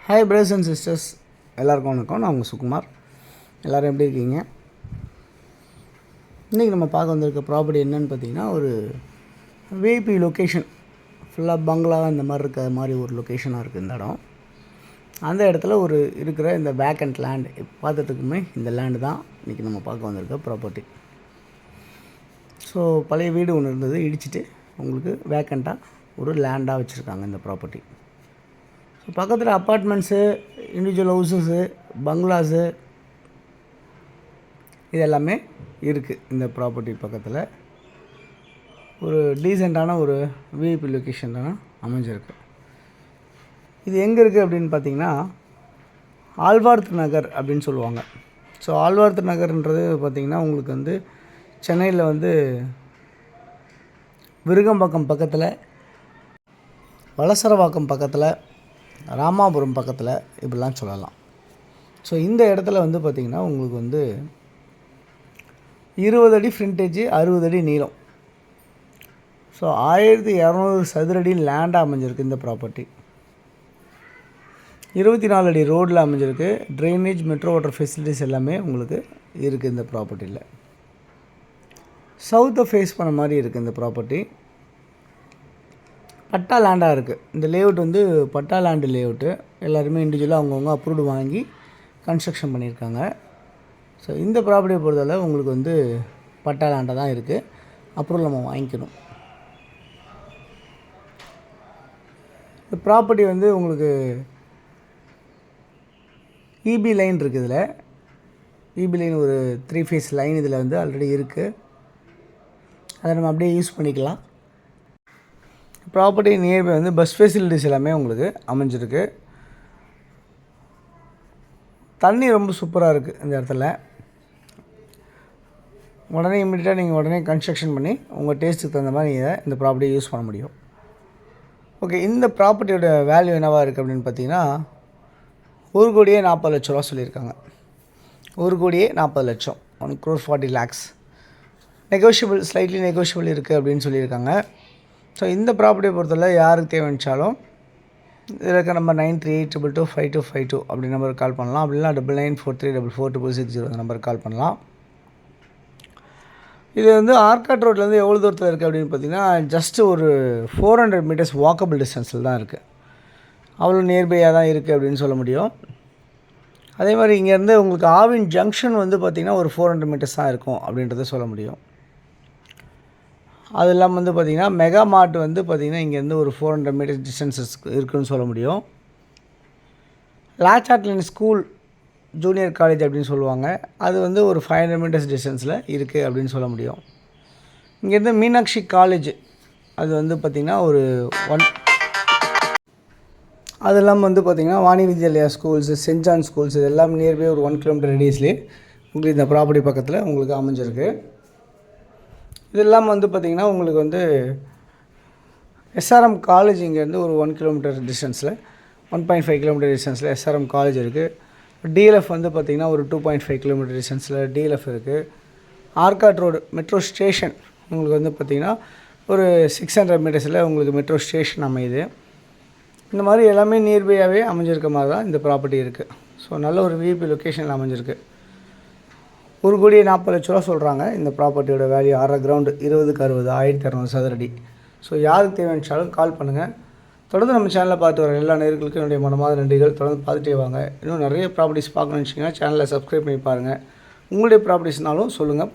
Hi brothers and sisters, எல்லாருக்கும் வணக்கம். நான் உங்கள் சுகுமார். எல்லோரும் எப்படி இருக்கீங்க? இன்றைக்கி நம்ம பார்க்க வந்திருக்க ப்ராப்பர்ட்டி என்னென்னு பார்த்தீங்கன்னா, ஒரு விஐபி லொக்கேஷன், ஃபுல்லாக பங்களா இந்த மாதிரி இருக்க மாதிரி ஒரு லொக்கேஷனாக இருக்குது இந்த இடம். அந்த இடத்துல ஒரு இருக்கிற இந்த வேக்கண்ட் லேண்ட் பார்த்துட்டுருக்குமே, இந்த லேண்டு தான் இன்றைக்கி நம்ம பார்க்க வந்திருக்க ப்ராப்பர்ட்டி. ஸோ பழைய வீடு ஒன்று இருந்தது, இடிச்சிட்டு உங்களுக்கு வேக்கண்ட்டாக ஒரு லேண்டாக வச்சுருக்காங்க இந்த ப்ராப்பர்ட்டி. ஸோ பக்கத்தில் அப்பார்ட்மெண்ட்ஸு, இண்டிவிஜுவல் ஹவுசஸ்ஸு, பங்களாஸு இது எல்லாமே இருக்குது இந்த ப்ராப்பர்ட்டி பக்கத்தில். ஒரு டீசெண்டான ஒரு விஐபி லொக்கேஷன் தான் அமைஞ்சிருக்கு. இது எங்கே இருக்குது அப்படின்னு பார்த்தீங்கன்னா, ஆழ்வார்த் நகர் அப்படின்னு சொல்லுவாங்க. ஸோ ஆழ்வார்த் நகர்ன்றது பார்த்திங்கன்னா உங்களுக்கு வந்து சென்னையில் வந்து விருகம்பாக்கம் பக்கத்தில், வலசரவாக்கம் பக்கத்தில், ராமாபுரம் பக்கத்தில் இப்படிலாம் சொல்லலாம். ஸோ இந்த இடத்துல வந்து பார்த்திங்கன்னா உங்களுக்கு வந்து 20 அடி ஃப்ரண்டேஜ், 60 அடி நீளம். ஸோ 1200 சதுரடி லேண்டாக அமைஞ்சிருக்கு இந்த ப்ராப்பர்ட்டி. 24 அடி ரோடில் அமைஞ்சிருக்கு. ட்ரைனேஜ், மெட்ரோ வாட்டர் ஃபெசிலிட்டிஸ் எல்லாமே உங்களுக்கு இருக்குது இந்த ப்ராப்பர்ட்டியில். சவுத்தை ஃபேஸ் பண்ண மாதிரி இருக்குது இந்த ப்ராப்பர்ட்டி. பட்டா லேண்டாக இருக்குது. இந்த லேஅவுட் வந்து பட்டா லேண்டு லேஅவுட்டு. எல்லாருமே இண்டிவிஜுவலாக அவங்கவுங்க அப்ரூவ்டு வாங்கி கன்ஸ்ட்ரக்ஷன் பண்ணியிருக்காங்க. ஸோ இந்த ப்ராப்பர்ட்டியை பொறுத்தவரை உங்களுக்கு வந்து பட்டா லேண்டாக தான் இருக்குது. அப்ரூவல் நம்ம வாங்கிக்கணும். இந்த ப்ராப்பர்ட்டி வந்து உங்களுக்கு இபி லைன் இருக்குது. இதில் இபி லைன் ஒரு 3 ஃபேஸ் லைன் இதில் வந்து ஆல்ரெடி இருக்குது. அதை நம்ம அப்படியே யூஸ் பண்ணிக்கலாம். ப்ராப்பர்ட்டி நியர்பை வந்து பஸ் ஃபெசிலிட்டிஸ் எல்லாமே உங்களுக்கு அமைஞ்சிருக்கு. தண்ணி ரொம்ப சூப்பராக இருக்குது இந்த இடத்துல. உடனே இம்மிடியட்டாக நீங்கள் உடனே கன்ஸ்ட்ரக்ஷன் பண்ணி உங்கள் டேஸ்ட்டுக்கு தகுந்த மாதிரி நீங்கள் இந்த ப்ராப்பர்ட்டியை யூஸ் பண்ண முடியும். ஓகே, இந்த ப்ராப்பர்ட்டியோட வேல்யூ என்னவாக இருக்குது அப்படின்னு பார்த்தீங்கன்னா, 1,40,00,000 சொல்லியிருக்காங்க. 1,40,00,000, 1,40,00,000. நெகோஷியபிள், ஸ்லைட்லி நெகோஷியபிள் இருக்குது அப்படின்னு சொல்லியிருக்காங்க. ஸோ இந்த ப்ராப்பர்ட்டியை பொறுத்தவரை யாருக்கு தேவைச்சாலும் இதில் இருக்க நம்பர் 9382252252 அப்படி நம்பருக்கு கால் பண்ணலாம். அப்படின்னா 9943442660 அந்த நம்பருக்கு கால் பண்ணலாம். இது வந்து ஆர்காட் ரோட்லேருந்து எவ்வளோ தூரத்தில் இருக்குது அப்படின்னு பார்த்தீங்கன்னா, ஜஸ்ட்டு ஒரு 400 மீட்டர்ஸ் வாக்கபிள் டிஸ்டன்ஸில் தான் இருக்குது. அவ்வளோ நியர்பையாக தான் இருக்குது அப்படின்னு சொல்ல முடியும். அதே மாதிரி இங்கேருந்து உங்களுக்கு ஆவின் ஜங்ஷன் வந்து பார்த்திங்கன்னா ஒரு 400 மீட்டர்ஸ் தான் இருக்கும் அப்படின்றத சொல்ல முடியும். அது இல்லாமல் வந்து பார்த்திங்கன்னா மெகா மார்ட் வந்து பார்த்திங்கன்னா இங்கேருந்து ஒரு 400 மீட்டர்ஸ் டிஸ்டன்ஸஸ் இருக்குதுன்னு சொல்ல முடியும். லாச்சாட்லின் ஸ்கூல் ஜூனியர் காலேஜ் அப்படின்னு சொல்லுவாங்க, அது வந்து ஒரு 500 மீட்டர்ஸ் டிஸ்டன்ஸில் இருக்குது அப்படின்னு சொல்ல முடியும். இங்கேருந்து மீனாட்சி காலேஜ் அது வந்து பார்த்திங்கன்னா ஒரு அது இல்லாமல் வந்து பார்த்திங்கன்னா Vani Vidyalaya schools, saint John schools இது எல்லாம் நியர்பை ஒரு 1 கிலோமீட்டர் ரேடியஸ்லேயே உங்களுக்கு இந்த ப்ராப்பர்ட்டி பக்கத்தில் உங்களுக்கு அமைஞ்சிருக்கு. இது இல்லாமல் வந்து பார்த்திங்கன்னா உங்களுக்கு வந்து எஸ்ஆர்எம் காலேஜ் இங்கேருந்து ஒரு 1 கிலோமீட்டர் டிஸ்டன்ஸில், 1.5 கிலோமீட்டர் டிஸ்டன்ஸில் எஸ்ஆர்எம் காலேஜ் இருக்குது. டிஎல்எஃப் வந்து பார்த்திங்கன்னா ஒரு 2.5 கிலோமீட்டர் டிஸ்டன்ஸில் டிஎல்எஃப் இருக்குது. ஆர்காட் ரோடு மெட்ரோ ஸ்டேஷன் உங்களுக்கு வந்து பார்த்திங்கன்னா ஒரு 600 மீட்டர்ஸில் உங்களுக்கு மெட்ரோ ஸ்டேஷன் அமையுது. இந்த மாதிரி எல்லாமே நியர்பையாகவே அமைஞ்சிருக்க மாதிரி தான் இந்த ப்ராப்பர்ட்டி இருக்குது. ஸோ நல்ல ஒரு விஐபி லொக்கேஷனில் அமைஞ்சிருக்கு. 1,40,00,000 சொல்கிறாங்க. இந்த ப்ராப்பர்ட்டியோட வேல்யூ 6 கிரவுண்டு, 20க்கு 60, 1200 சதுரடி. ஸோ யாருக்கு தேவைச்சாலும் கால் பண்ணுங்கள். தொடர்ந்து நம்ம சேனலில் பார்த்து வர எல்லா நேயர்களுக்கும் என்னுடைய மனமார்ந்த நன்றிகள். தொடர்ந்து பார்த்துட்டே வாங்க. இன்னும் நிறைய ப்ராப்பர்ட்டிஸ் பார்க்கணுன்னு வச்சிங்கன்னா சேனலை சப்ஸ்கிரைப் பண்ணி பாருங்கள். உங்களுடைய ப்ராப்பர்ட்டிஸ்னாலும் சொல்லுங்கள்.